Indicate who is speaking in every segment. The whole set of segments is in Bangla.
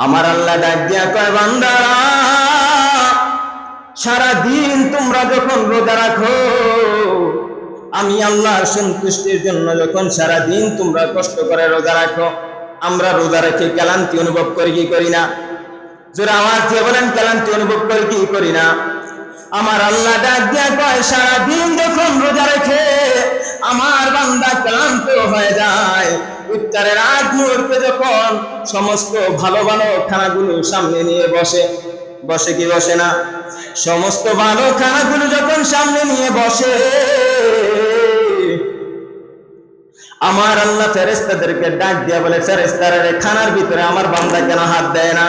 Speaker 1: আমার আল্লাহ ডাক দিয়া কয়, বান্দারা সারা দিন তোমরা যখন রোজা রাখো, আমি আল্লাহর সন্তুষ্টির জন্য যখন সারা দিন তোমরা কষ্ট করে রোজা রাখো, আমরা রোজা রেখে ক্লান্তি অনুভব করি কি করি না? জোরে আওয়াজ দিয়ে বলেন, ক্লান্তি অনুভব করি কি করি না? আমার আল্লাহ ডাক দিয়া কয়, সারা দিন যখন রোজা রেখে আমার বান্দা ক্লান্ত হয়ে যায়, ইফতারের আগ মুহূর্তে যখন সমস্ত ভালো ভালো খানাগুলো সামনে নিয়ে বসে, বসে কি বসে না? সমস্ত ভালো খানাগুলো যখন সামনে নিয়ে বসে, আমার আল্লাহ ফেরেশতাদেরকে ডাক দিয়া বলে, ফেরেশতারা খানার ভিতরে আমার বান্দা কেন হাত দেয় না?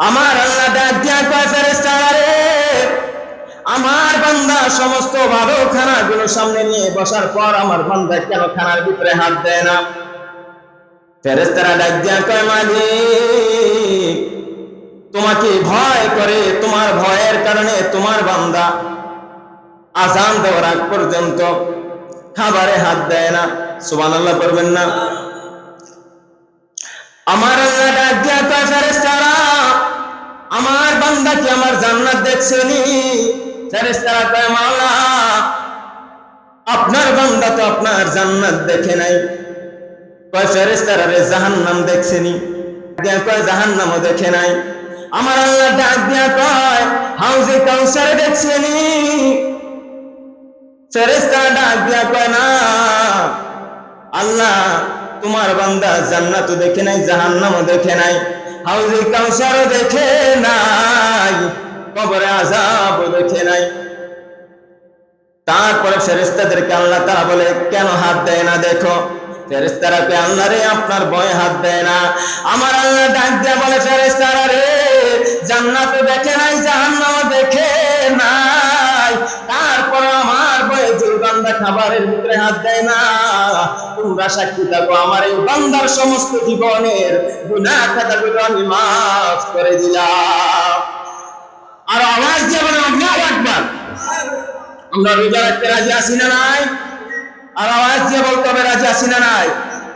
Speaker 1: আমার আল্লাহ ডাক দিয়া কয়, ফেরেশতারা আমার বান্দা সমস্ত ভালো খানাগুলো সামনে নিয়ে বসার পর আমার বান্দা কেন খানার ভিতরে হাত দেয় না? ফেরেশতারা ডাক দিয়া কয়, মালিক তোমাকে ভয় করে, তোমার ভয়ের কারণে তোমার বান্দা আযান দেওয়ার আগ পর্যন্ত খাবারে হাত দেয় না। সুবহানাল্লাহ পড়বেন না? আমার আল্লাহ ডাক দিয়া কয়, ফেরেশতারা আমার বান্দা কি আমার জান্নাত দেখছেনি? ফেরেশতারা কয়, মাওলা আপনার বান্দা তো আপনার জান্নাত দেখে নাই। কয়, ফেরেশতারা জাহান্নাম দেখছেনি? কয়, জাহান্নামও দেখে নাই। আমার আল্লাহ ডাক দিয়া কয়, হাউজে কাউসার দেখছেনি? ফেরেশতারা ডাক দিয়া কয়, না আল্লাহ তোমার বান্দা জান্নাতও দেখে নাই, জাহান্নামও দেখে নাই, হাউজে কাউসারও দেখে নাই, কবরে আযাবও দেখে নাই। তারপরে ফেরেশতাদেরকে আল্লাহ তাআলা বলে, কেন হাত দেয় না দেখো? ফেরেশতারা কে আল্লাহ রে আপনার ভয়ে হাত দেয় না। আমার আল্লাহ ডাক দিয়া বলে, ফেরেশতারা রে জান্নাতও দেখে নাই, জাহান্নামও দেখে নাই, তারপর আমার ভয়ে যে বান্দা খাবারের ভিতরে হাত দেয় না, তোমরা সাক্ষী থাকো আমার এই বান্দার সমস্ত জীবনের গুনাহ খাতাগুলো আমি মাফ করে দিলাম। আর আওয়াজ দিয়ে বলেন, আল্লাহু আকবার। আমরা রোজা রাখতে রাজি আছি না নাই? আর আওয়াজ দিয়ে বলতে হবে রাজি আছি না নাই?